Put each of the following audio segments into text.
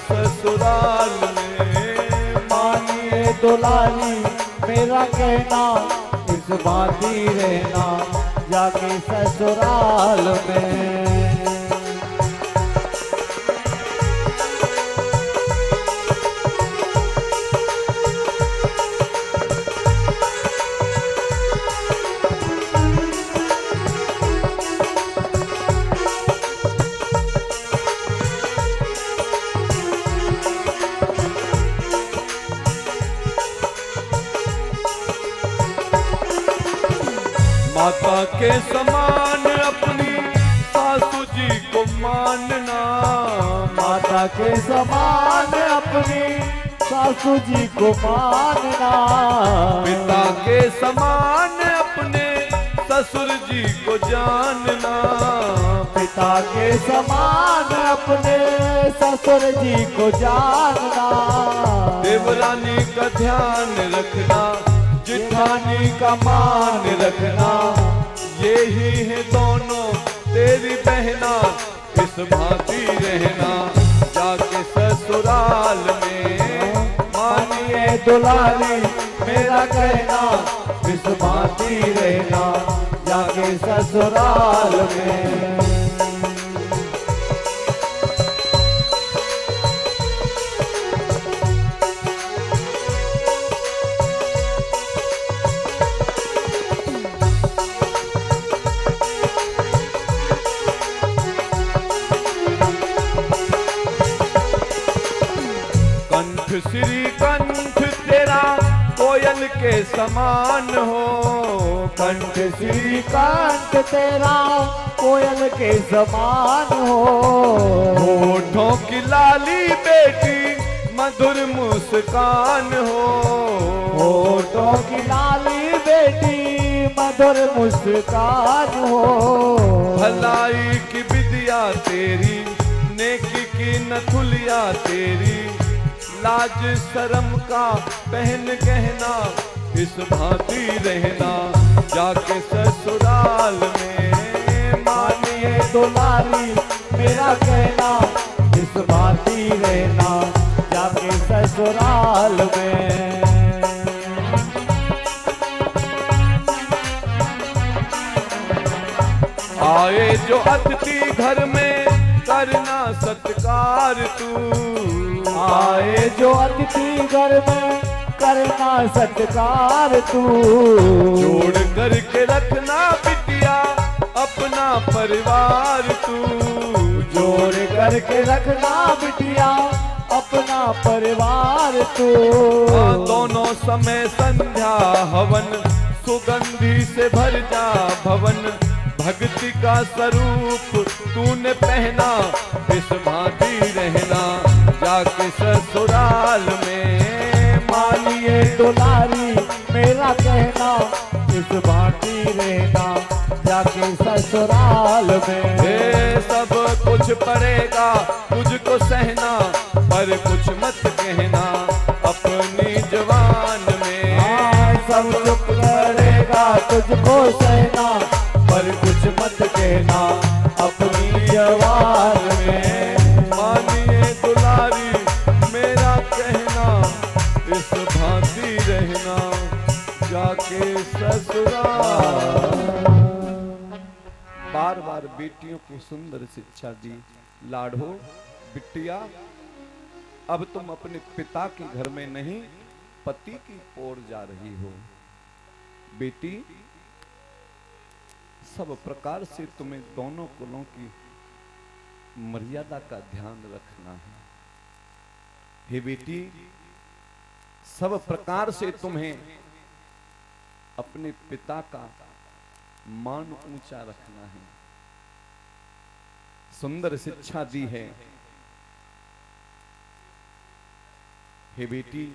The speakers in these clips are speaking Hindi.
ससुराल में। मानिए दुलारी मेरा कहना, इस भांति रहना जाके ससुराल में। माता के समान अपनी सासू जी को मानना। माता के समान अपनी सासू जी को मानना। पिता के समान अपने ससुर जी को जानना। पिता के समान अपने ससुर जी को जानना। देवरानी का ध्यान रखना, जिठानी का मान रखना। ये ही है दोनों तेरी बहना, इस भांति रहना जाके ससुराल में। मानिए दुलारी मेरा कहना, इस भांति रहना जाके ससुराल में। श्री कंठ तेरा कोयल के समान हो। कंठ श्री कंठ तेरा कोयल के समान हो। होठों की लाली बेटी मधुर मुस्कान हो। होठों की लाली बेटी मधुर मुस्कान हो। भलाई की विद्या तेरी, नेकी की नथुलिया तेरी। लाज शर्म का पहन गहना, इस भांति रहना जाके ससुराल में। मानिए दुलारी मेरा कहना, इस भांति रहना जाके ससुराल में। आए जो अतिथि घर में करना सत्कार तू। आए जो अतिथि घर में करना सत्कार तू। जोड़ करके रखना बिटिया अपना परिवार तू। जोड़ करके रखना बिटिया अपना परिवार तू। दोनों समय संध्या हवन, सुगंधि से भर जा भवन। भक्ति का स्वरूप तूने पहना, इस भांति रहना जाके ससुराल में। मानिए दुलारी मेरा कहना, इस भांति रहना जाके ससुराल में। सब कुछ पड़ेगा तुझको सहना, पर कुछ मत कहना अपनी जवान में। सब कुछ पड़ेगा तुझको सहना, पर कुछ मत कहना अपनी जवान में। मानिए दुलारी मेरा कहना, इस भांति रहना जाके ससुराल। बार बार बेटियों को सुंदर शिक्षा दी। लाडो बिटिया, अब तुम अपने पिता के घर में नहीं, पति की ओर जा रही हो। बेटी, सब प्रकार से तुम्हें दोनों कुलों की मर्यादा का ध्यान रखना है। हे बेटी, सब प्रकार से तुम्हें अपने पिता का मान ऊंचा रखना है। सुंदर शिक्षा दी है। हे बेटी,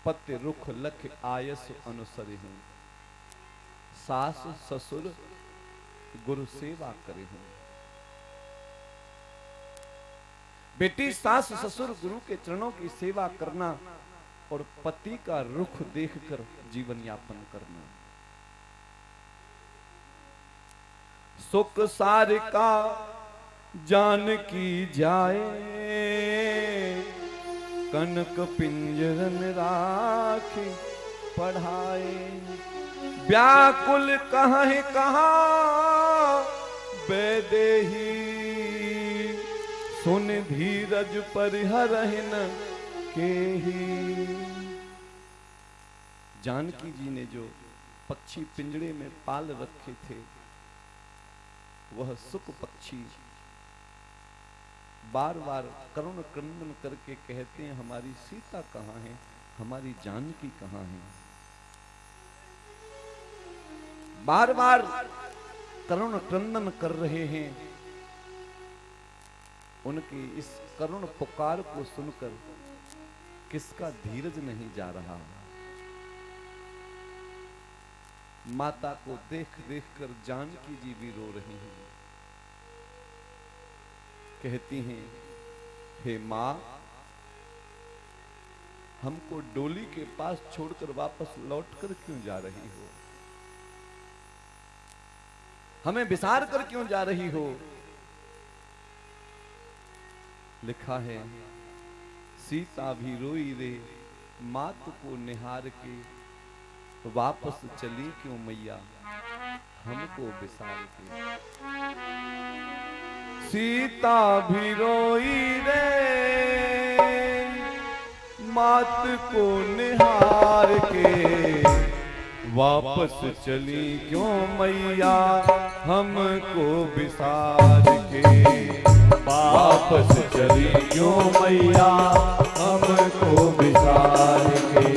पति रुख लख आयस अनुसरि हूं। सास ससुर गुरु सेवा करे हूं। बेटी, सास ससुर गुरु के चरणों की सेवा करना और पति का रुख देखकर जीवन यापन करना। सुख सार का जान की जाए, कनक पिंजरन राखी पढ़ाए। व्याकुल कहाँ कहाँ बैदेही, सुन धीरज परिहरहिन केही। जानकी जी ने जो पक्षी पिंजड़े में पाल रखे थे, वह सुख पक्षी बार बार करुण क्रंदन करके कहते हैं, हमारी सीता कहाँ है, हमारी जानकी कहाँ है। बार बार करुण क्रंदन कर रहे हैं। उनकी इस करुण पुकार को सुनकर किसका धीरज नहीं जा रहा। माता को देख देख कर जानकी जी भी रो रही हैं। कहती हैं, हे मां, हमको डोली के पास छोड़कर वापस लौटकर क्यों जा रही हो, हमें बिसार कर क्यों जा रही हो। लिखा है, सीता भी रोई रे मात को निहार के, वापस चली क्यों मैया हमको बिसार के। सीता भी रोई रे मात को निहार के, वापस चली क्यों मैया हमको बिसार के। वापस चली क्यों मैया हमको बिसार के।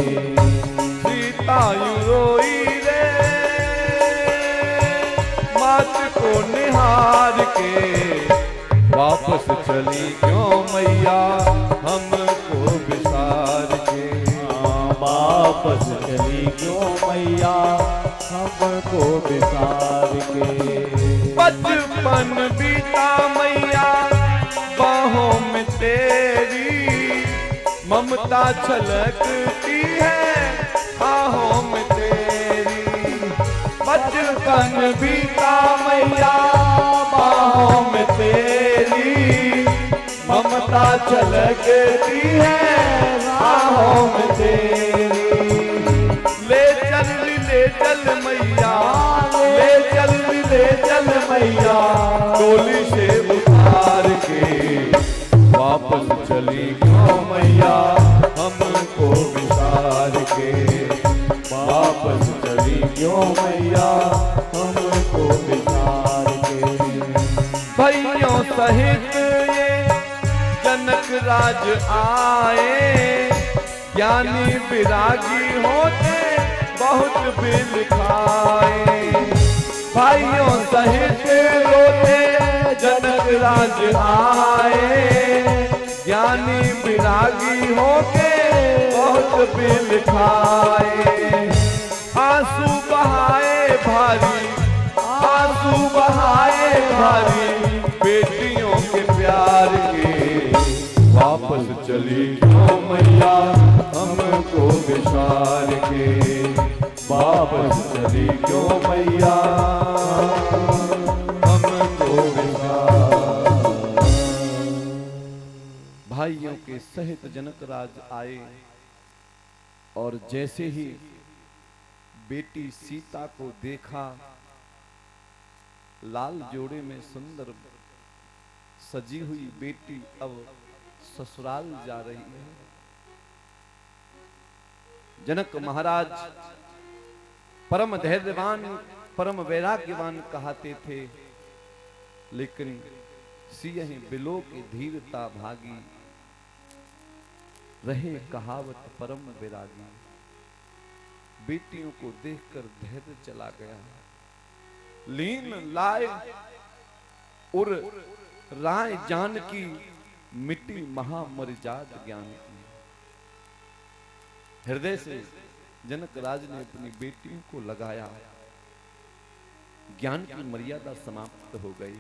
सीता यूं रोई रे मात को निहार के, वापस चली क्यों मैया हमको बिसार के। वापस चली क्यों मैया हमको बिसार के। बचपन बीता मैया बाहों में तेरी, ममता छलकती है आहों में तेरी। बचपन बीता मैया बाहों में तेरी, ममता छलकती है आहों में तेरी। ले चल मैया, ले चल मैया, डोली से उतार के, वापस चली क्यों मैया हमको बिसार के। वापस चली क्यों मैया हमको बिसार के। भाइयों सहित ये जनक राज आए, ज्ञानी विरागी होते बहुत बिल खाए। भाइयों सहित रोते जनक राज आए, ज्ञानी विरागी होके बहुत बिल खाए। आंसू बहाए भारी, आंसू बहाए भारी, बेटियों के प्यार के। वापस चली क्यों मैया हमको बिसार के। वापस चली क्यों मैया हमको बिसार। भाइयों के सहित जनक राज आए और जैसे ही बेटी सीता को देखा, लाल जोड़े में सुंदर सजी हुई बेटी अब ससुराल जा रही है। जनक महाराज परम धैर्यवान, परम वैराग्यवान कहाते थे, लेकिन सियहि बिलो की धीरता भागी, रहे कहावत परम वैरागी। बेटियों को देखकर धैर्य चला गया। लीन लाए उर राय जानकी, मिट्टी महामर्याद ज्ञान की। हृदय से जनक राज ने अपनी बेटियों को लगाया। ज्ञान की मर्यादा समाप्त हो गई।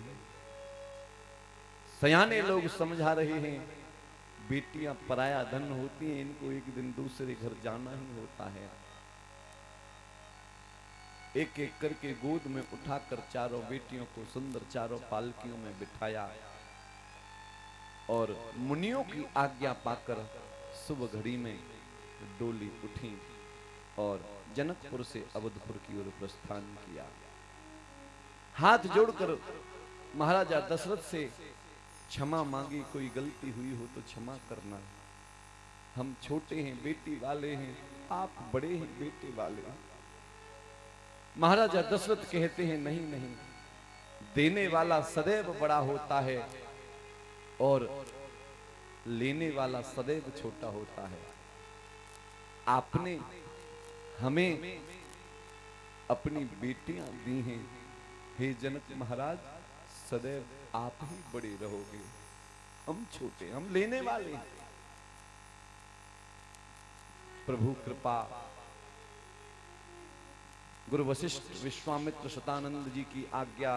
सयाने लोग समझा रहे हैं, बेटियां पराया धन होती हैं, इनको एक दिन दूसरे घर जाना ही होता है। एक एक करके गोद में उठाकर चारों बेटियों को सुंदर चारों पालकियों में बिठाया और मुनियों की आज्ञा पाकर सुबह घड़ी में डोली उठी और जनकपुर से अवधपुर की ओर प्रस्थान किया। हाथ जोड़कर महाराजा दशरथ से क्षमा मांगी, कोई गलती हुई हो तो क्षमा करना, हम छोटे हैं, बेटी वाले हैं, आप बड़े हैं, बेटे वाले हैं। महाराजा दशरथ कहते हैं नहीं नहीं, देने वाला सदैव बड़ा होता है और लेने वाला सदैव छोटा होता है। आपने हमें अपनी बेटियां दी हैं, हे जनक महाराज, सदैव आप ही बड़े रहोगे, हम छोटे, हम लेने वाले हैं। प्रभु कृपा, गुरु वशिष्ठ विश्वामित्र शतानंद जी की आज्ञा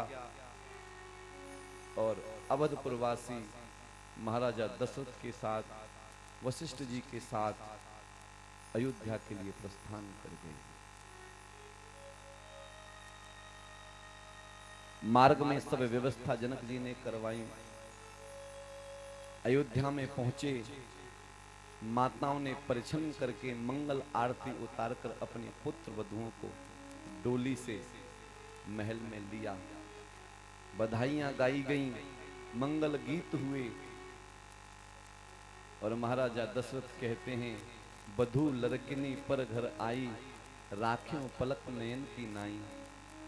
और अवधपुरवासी महाराजा दशरथ के साथ वशिष्ठ जी के साथ अयोध्या के लिए प्रस्थान कर गए। मार्ग में सब व्यवस्था जनक जी ने करवाई। अयोध्या में पहुंचे, माताओं ने परिछन करके मंगल आरती उतारकर अपने पुत्र वधुओं को डोली से महल में लिया। बधाइयां गाई गईं, मंगल गीत हुए और महाराजा दशरथ कहते हैं, बधू लड़किनी पर घर आई, राख्यों पलक नयन की नाई।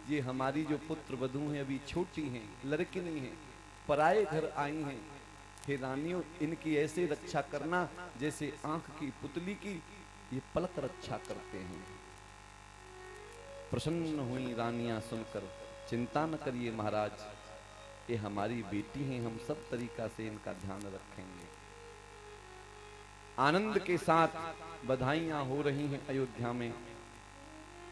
ये हमारी जो पुत्र वधू हैं अभी छोटी हैं, लड़किनी हैं, पराए घर आई हैं। हे रानियों, इनकी ऐसे रक्षा करना जैसे आंख की पुतली की ये पलक रक्षा करते हैं। प्रसन्न हुई रानियां सुनकर, चिंता न करिए महाराज, ये हमारी बेटी हैं, हम सब तरीका से इनका ध्यान रखेंगे। आनंद के साथ बधाइयां हो रही हैं अयोध्या में।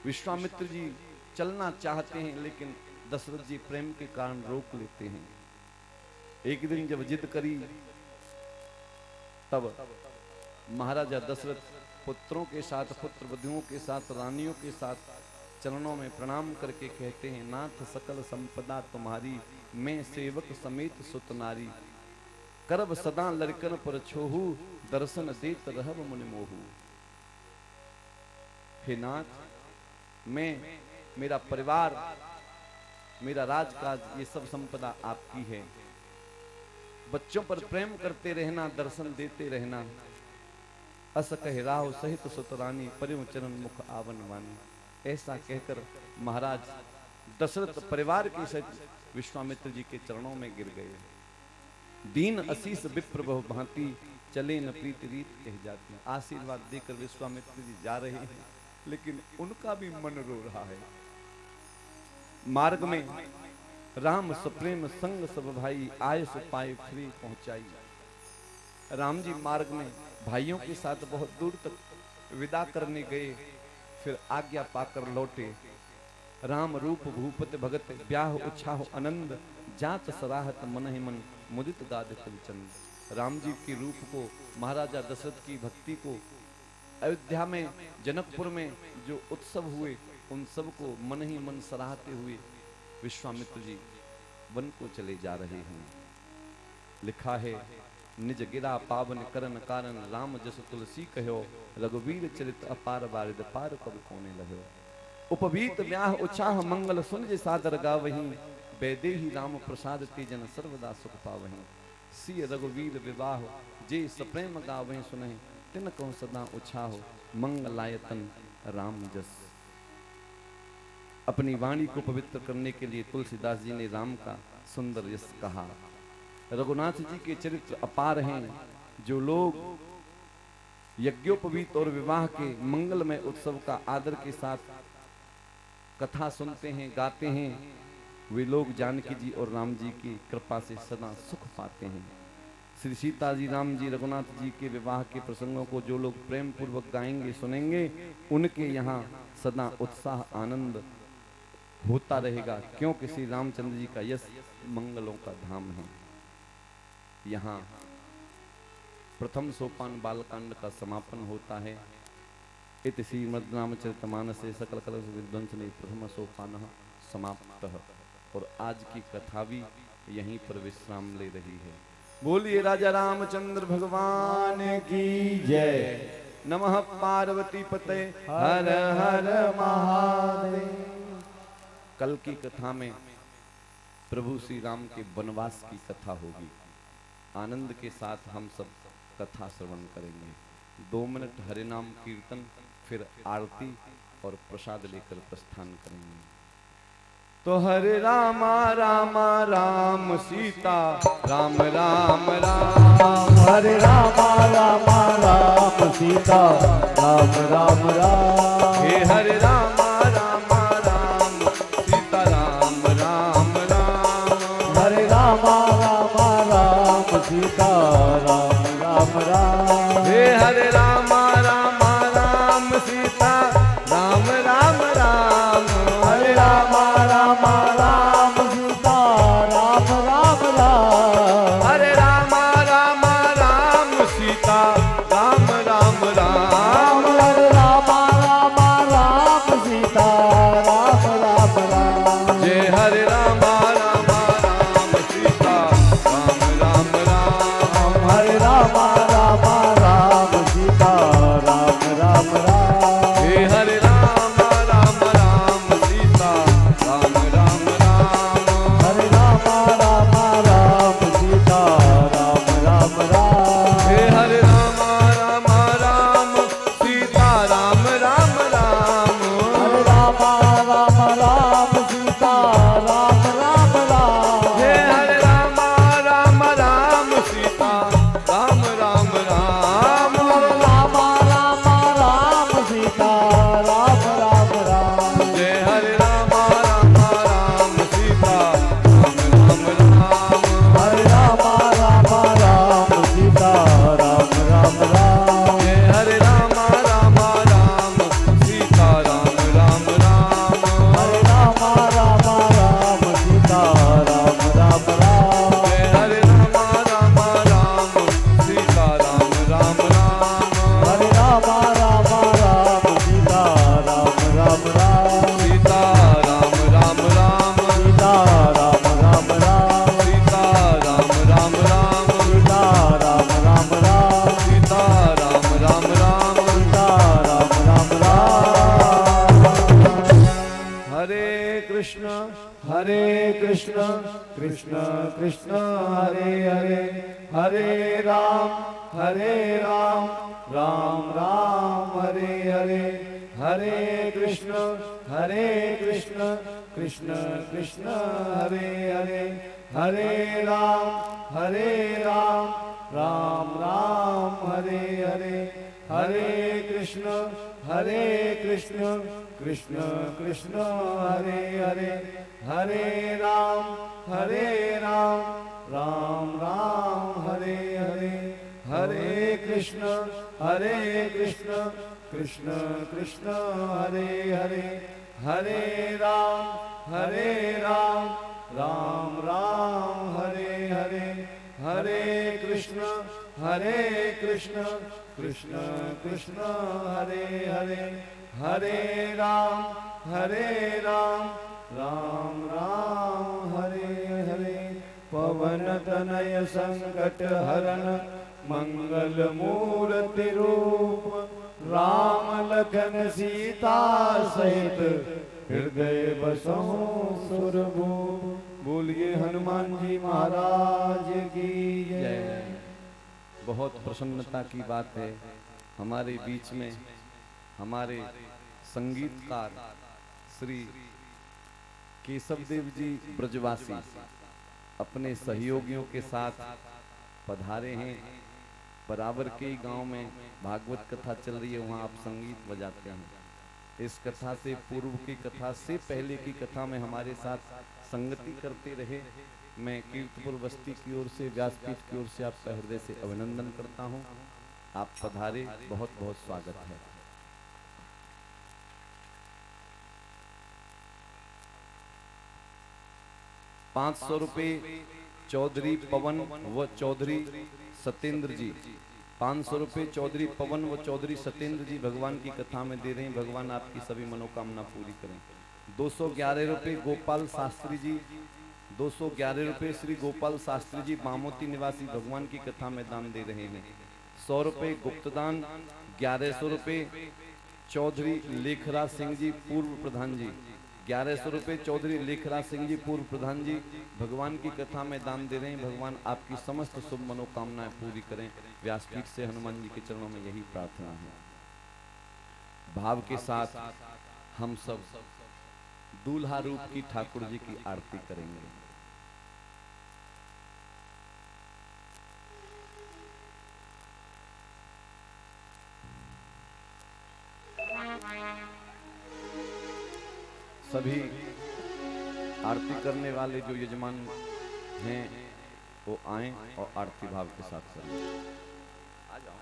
विश्वामित्र जी चलना चाहते हैं लेकिन दशरथ जी प्रेम के कारण रोक लेते हैं। एक दिन जब जिद करी तब महाराजा दशरथ पुत्रों के साथ, पुत्र वधुओं के साथ, रानियों के साथ चरणों में प्रणाम करके कहते हैं, नाथ सकल संपदा तुम्हारी, मैं सेवक समेत सुत नारी। करब सदा लड़कन पर छोहू, दर्शन देत रहब मुनि मोहू। हे नाथ, मैं, मेरा परिवार, मेरा राजकाज, ये सब संपदा आपकी है। बच्चों पर प्रेम करते रहना, दर्शन देते रहना। अस कह राहो सहित सुतरानी, परिव चरण मुख आवन वानी। ऐसा कहकर महाराज दशरथ परिवार के सहित विश्वामित्र जी के चरणों में गिर गए। दीन असीस विप्र बहु भांति, चले न प्रीत रीत कह जाती। आशीर्वाद देकर विश्वामित्र जी जा रहे हैं लेकिन उनका भी मन रो रहा है। मार्ग में राम सप्रेम संग सब भाई, आय सो पाए फ्री पहुंचाई। राम जी मार्ग में भाइयों के साथ बहुत दूर तक विदा करने गए, फिर आज्ञा पाकर लौटे। राम रूप भूपत भगत, ब्याह उछाह आनंद, जात सराहत मन ही मन, मुदित गाद कुलचंद। राम जी के रूप को, महाराजा दशरथ की भक्ति को, अयोध्या में जनकपुर में जो उत्सव हुए उन सब को मन ही मन सराहते हुए विश्वामित्र जी वन को चले जा रहे हैं। लिखा है, निज गिरा पावन करन कारण, राम जस तुलसी कहो, रघुवीर चरित अपार बारिद, पार कब कोने लहो। उपवीत ब्याह उछाह मंगल, सुन जे सादर गावहीं, वैदेही राम प्रसाद तेजन, सर्वदा सुख पावहीं। सिय रघुवीर विवाह, जे सप्रेम गावहीं सुनहि, तिन कहूं सदा उछाहो, मंगलायतन राम जस। अपनी वाणी को पवित्र करने के लिए तुलसीदास जी ने राम का सुंदर यश कहा। रघुनाथ जी के चरित्र अपार हैं। जो लोग यज्ञोपवीत और विवाह के मंगलमय उत्सव का आदर के साथ कथा सुनते हैं, गाते हैं, वे लोग जानकी जी और राम जी की कृपा से सदा सुख पाते हैं। श्री सीता जी, राम जी, रघुनाथ जी के विवाह के प्रसंगों को जो लोग प्रेम पूर्वक गाएंगे, सुनेंगे, उनके यहाँ सदा उत्साह आनंद होता रहेगा, क्योंकि श्री रामचंद्र जी का यश मंगलों का धाम है। यहाँ प्रथम सोपान बालकांड का समापन होता है। इति श्रीमद् रामचरितमानसे सकल कलश विध्वंसने प्रथम सोपान समाप्त। और आज की कथा भी यहीं पर विश्राम ले रही है। बोलिए राजा रामचंद्र भगवान की जय। नमः पार्वती पते हर हर महादेव। कल की कथा में प्रभु श्री राम के वनवास की कथा होगी। आनंद के साथ हम सब कथा श्रवण करेंगे। 2 मिनट हरि नाम कीर्तन, फिर आरती और प्रसाद लेकर प्रस्थान करेंगे। तो हरे रामा रामा राम सीता राम राम राम। हरे रामा रामा राम सीता राम राम राम। हे हरे रामा रामा राम सीता राम राम राम। हरे रामा रामा राम सीता राम राम राम। हे हरे रामा रामा राम सीता राम राम राम। हरे रामा रामा राम सीता राम राम राम। हरे रामा रामा राम सीता राम राम राम। हरे रामा रामा राम सीता राम राम राम। जय हरे रामा रामा राम सीता राम राम राम। हरे रामा रामा राम सीता राम राम राम। हे हरे रामा रामा राम सीता राम राम राम। हरे रामा रामा राम सीता राम राम राम। हे हरे रामा रामा राम सीता राम राम राम। हरे रामा रामा राम सीता राम राम राम। हे हरे रामा रामा राम सीता राम राम राम। हरे रामा रामा राम सीता राम राम राम। जय हरे रामा रामा राम सीता राम राम राम। हरे रामा रामा राम सीता राम राम राम। जय हरे रामा रामा राम सीता राम राम राम। हरे रामा रामा राम सीता राम राम राम। जय हरे रामा रामा राम सीता राम राम राम। हरे रामा रामा राम सीता राम राम राम। सीता राम राम राम। सीता राम राम राम। सीता राम राम राम। सीता राम राम राम। सीता राम राम राम। सीता राम राम राम। हरे कृष्ण कृष्ण कृष्ण कृष्ण हरे हरे। हरे राम राम राम हरे हरे। हरे कृष्ण कृष्ण कृष्ण हरे हरे। हरे राम राम राम हरे हरे। हरे कृष्ण कृष्ण कृष्ण हरे हरे। हरे राम राम राम हरे हरे। हरे कृष्ण कृष्ण कृष्ण हरे हरे। हरे राम राम राम हरे हरे। हरे कृष्ण कृष्ण कृष्ण हरे हरे। हरे राम राम राम हरे हरे। पवन तनय संकट हरण मंगल मूर्ति रूप। राम लखन सीता सहित हृदय बसहु सुरभूप। बोलिए हनुमान जी महाराज की जय। बहुत प्रसन्नता की बात है, हमारे बीच में हमारे संगीतकार श्री केशव देव जी ब्रजवासी अपने सहयोगियों के साथ पधारे हैं। बराबर के गांव में भागवत कथा चल रही है, वहां आप संगीत बजाते हैं। इस कथा से पूर्व की कथा से पहले की कथा में हमारे साथ संगति करते रहे। मैं कीर्तपुर बस्ती की ओर से, व्यासपीठ की ओर से आपका हृदय से अभिनंदन करता हूं। आप पधारे, बहुत बहुत स्वागत है। ₹500 चौधरी पवन व चौधरी सत्येंद्र जी। 500 रुपये चौधरी पवन व चौधरी सत्येंद्र जी भगवान की कथा में दे रहे हैं। भगवान आपकी सभी मनोकामना पूरी करें। 211 रुपये गोपाल शास्त्री जी 211 रुपए श्री गोपाल शास्त्री जी बामोती निवासी भगवान की कथा में दान दे रहे हैं। 100 रुपए गुप्तदान। 1100 रुपए चौधरी लेखराज सिंह जी पूर्व प्रधान जी। 1100 रुपए चौधरी लेखराज सिंह जी पूर्व प्रधान जी भगवान की कथा में दान दे रहे हैं। भगवान आपकी समस्त शुभ मनोकामनाएं पूरी करें। व्यासपीठ से हनुमान जी के चरणों में यही प्रार्थना है। भाव के साथ हम सब दूल्हा रूप की ठाकुर जी की आरती करेंगे। सभी आरती करने वाले जो यजमान हैं वो आएं और आरती भाव के साथ करें। आ जाओ।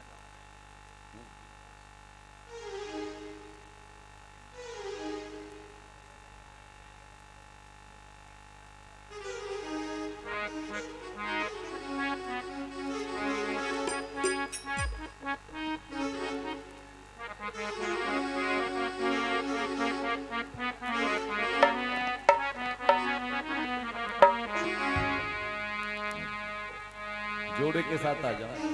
जोड़े के साथ आ जाओ।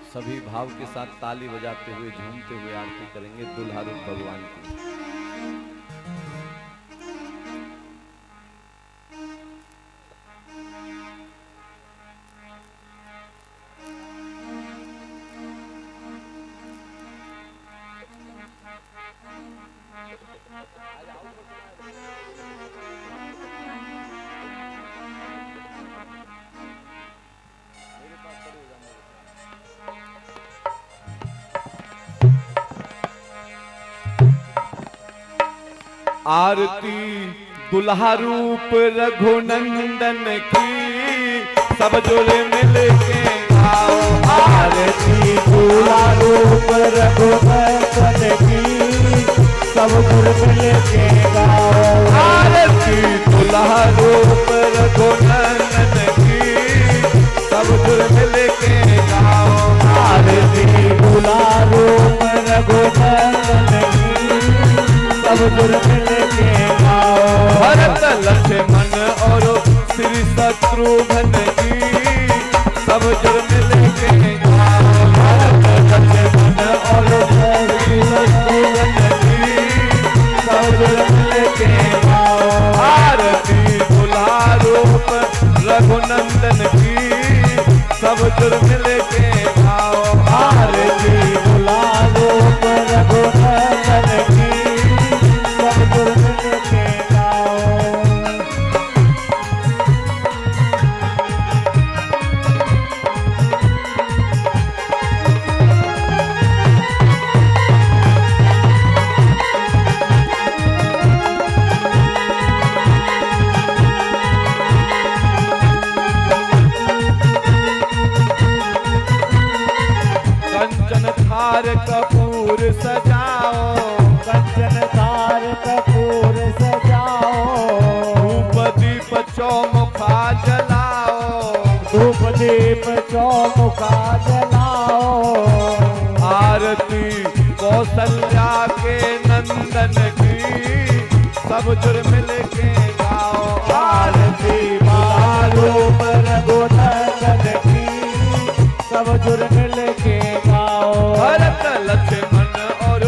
सभी भाव के साथ ताली बजाते हुए झूमते हुए आरती करेंगे दुल्हा रूप भगवान की। आरती दुल्हा रूप रघुनंदन की सब जुड़ मिल के गाओ। आरती दुल्हा रूप रघुनंदन की सब जुड़ मिल के गाओ। आरती दुल्हा रूप रघुनंदन की सब जुड़ मिल के गाओ। आरती दुल्हा रूप रघुनंदन की सब जुड़ मिल के गाओ। भरत लक्ष्मण और श्री शत्रुघ्न की सब जुड़ मिल के गाओ। भरत लक्ष्मण और श्री शत्रुघ्न की सब जुड़ मिल के गाओ। आरती दुल्हा रूप रघुनंदन की सब जुड़ मिल के गाओ। आरती दुल्हा रूप रघुनंदन की सब जुड़ मिल के गाओ। कंचन थार कपूर सजाओ। कंचन थार कपूर सजाओ। धूप दीप चौमुखा जलाओ। धूप दीप चौमुखा जलाओ। आरती कौशल्या के नंदन की सब जुड़ मिल के गाओ। आरती रूप रघुनंदन की सब जुड़ मिल के गाओ। भरत लक्ष्मण और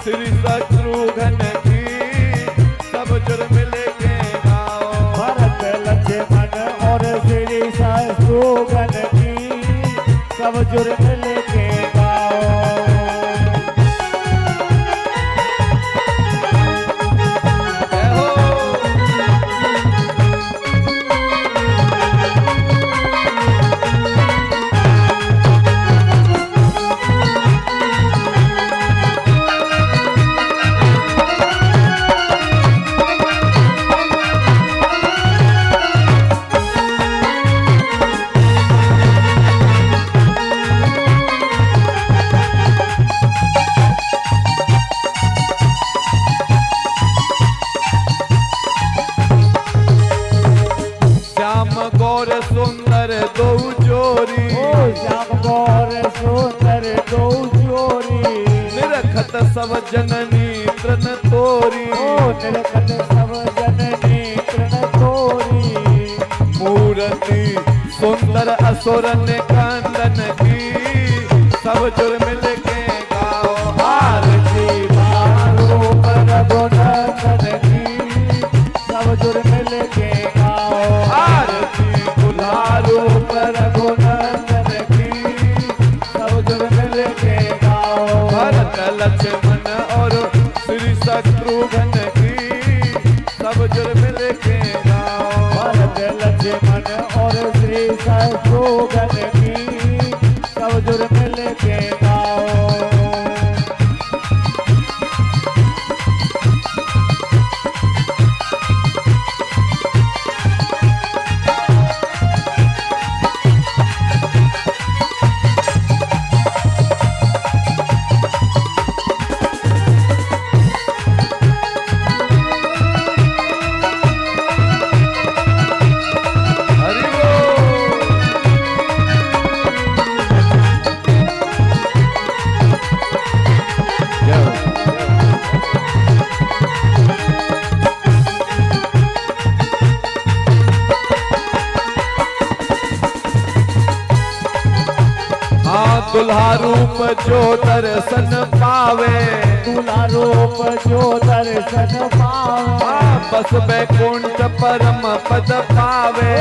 श्री शत्रुघ्न की सब जुड़ मिल के गाओ। भरत लक्ष्मण और श्री शत्रुघ्न की जुर मिल के गाओ। जय हो। श्याम गौर सुंदर दो जोरी, ओ श्याम गौर सुंदर दो जोरी, निरखत सब जननी तृण तोरी, ओ निरखत सब जननी तृण तोरी, मूर्ति सुंदर असुरन कंदन की, सब जुर मिल के गाओ आरती मारो रघुनंदन की, सब जुर मिल के गाओ। आरती दुलारो रघुनंदन की, सब जुर मिल के गाओ। भरत लक्ष्मण और श्री शत्रुघ्न की, सब जुर मिल के गाओ। भरत लक्ष्मण और श्री शत्रुघ्न की, सब जुर मिल के गाओ। हरि बोल। जय हो। हाँ दुल्हा रूप जो दर्शन पावे, दूल्हा रूप जो दर्शन पावे, हाँ बस वैकुंठ परम पद पावे।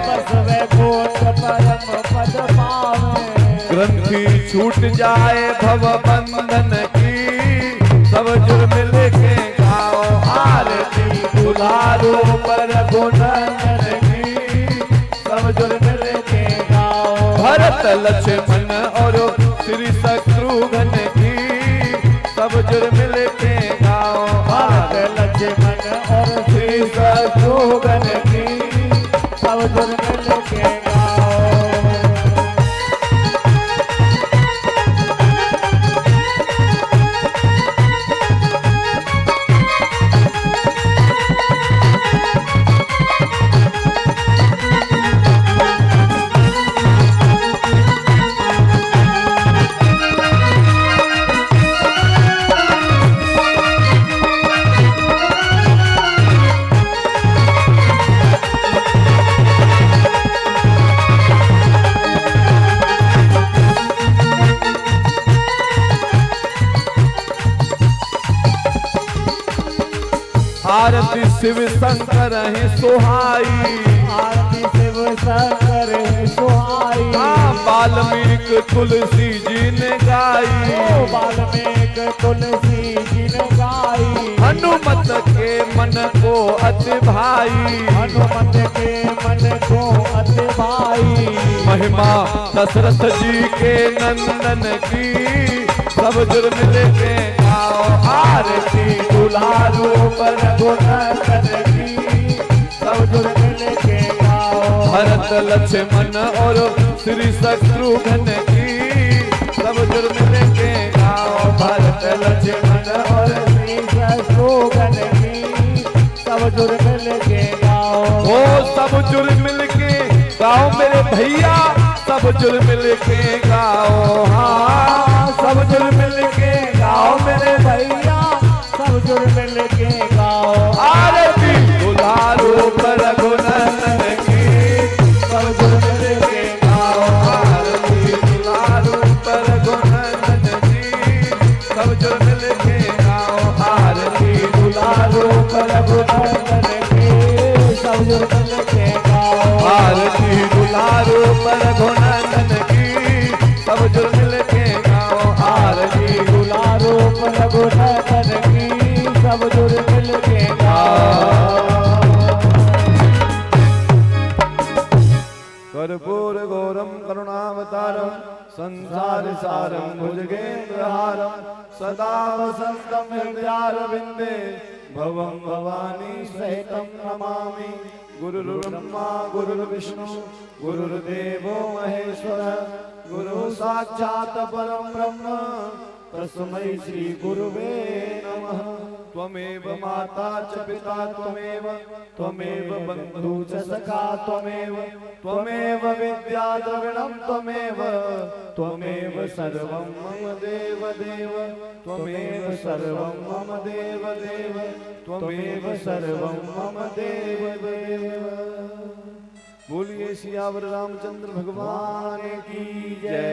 बस वैकुंठ परम पद पावे। ग्रंथि छूट जाए भव बंधन की, सब जुर मिल के गाओ आरती। दूल्हा रूप रघुनंदन की, सब जुर मिल के गाओ। भरत लक्ष्मण और श्री शत्रुघ्न की, सब जुर मिल के गाओ। भरत लक्ष्मण और श्री शत्रुघ्न की, सब जुर मिल के गाओ। आरती शिव शंकर है सुहाई, आरती शिव शंकर है सुहाई। हाँ वाल्मीकि तुलसी जी ने गाई, ओ वाल्मीकि तुलसी जी ने गाई। हनुमत के मन को अति भाई, हनुमत के मन को अति भाई। महिमा दशरथ जी के नंदन की, सब जुर मिल के गाओ आरती। दूल्हा रूप रघुनंदन की, सब जुर मिल के गाओ। भरत लक्ष्मण और श्री शत्रुघ्न की, सब जुर मिल के गाओ। भरत लक्ष्मण और श्री शत्रुघ्न की, सब जुर मिल के गाओ। ओ सब जुर मिल के गाओ मेरे भैया, सब जुर मिल के गाओ। हाँ सब जुर मिल के गाओ मेरे भैया, सब जुर मिल के गाओ। आरती दूल्हा रूप रघुनंदन की, सब जुर मिल के गाओ। आरती दूल्हा रूप रघुनंदन की, सब जुर मिल के गाओ आरती। दूल्हा रूप रघुनंदन की, सब जुर मिल के गाओ। आरती दूल्हा रूप रघुनंदन की, सब नगर की सब जुर मिल के गाओ। कर्पूर गौरम करुणावतारम संसार सारम भुजगेन्द्रहारम सदा वसंतम हृदयारविंदे भवं भवानी सहितं नमामि। गुरुर्ब्रह्मा गुरुर्विष्णु गुरुर्देवो महेश्वरः गुरु साक्षात् परं ब्रह्म तस्मै श्री गुरुवे नमः। त्वमेव माता च पिता त्वमेव बन्धु च सखा त्वमेव विद्या द्रविणं त्वमेव सर्वं मम देव त्वमेव सर्वं मम देव त्वमेव सर्वं मम देव। बोलिए सियावर रामचंद्र भगवान की जय।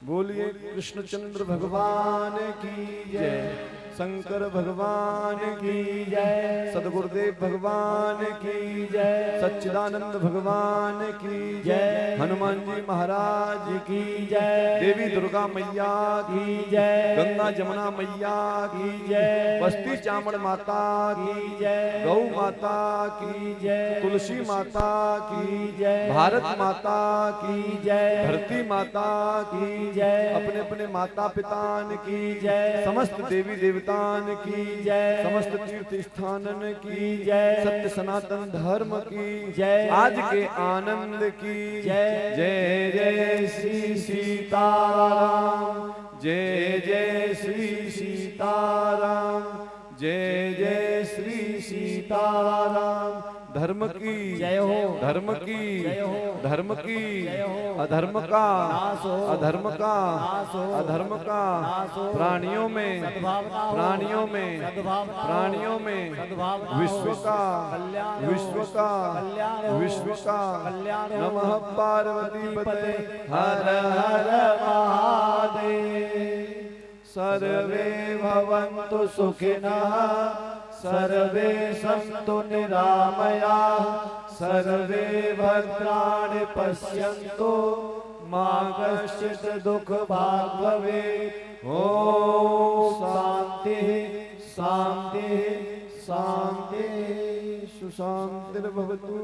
बोलिए कृष्णचंद्र भगवान की जय। शंकर भगवान की जय। सदगुरुदेव भगवान की जय। सच्चिदानंद भगवान की जय। हनुमान जी महाराज की जय। देवी दुर्गा मैया की जय। गंगा जमुना मैया की जय। बस्ती चामड़ माता की जय। गौ माता की जय। तुलसी माता की जय। भारत माता की जय। धरती माता की जय। अपने अपने माता पिता की जय। समस्त देवी देवता की जय। समस्त तीर्थ स्थानन की जय। सत्य सनातन धर्म की जय। आज के आनंद की जय। जय जय श्री सीताराम जय जय श्री सीताराम जय जय श्री सीताराम। धर्म की जय हो। धर्म की जय हो। धर्म की जय हो। अधर्म का अधर्म का अधर्म का प्राणियों में विश्व का नमः पार्वती पते हर हर महादेव। सर्वे भवन्तु सुखिनः सर्वे सन्तु निरामयाः सर्वे भद्राणि पश्यन्तु मा कश्चित् दुःखभाग् भवेत्। ॐ शान्तिः शान्तिः शान्तिः सुशान्तिर्भवतु।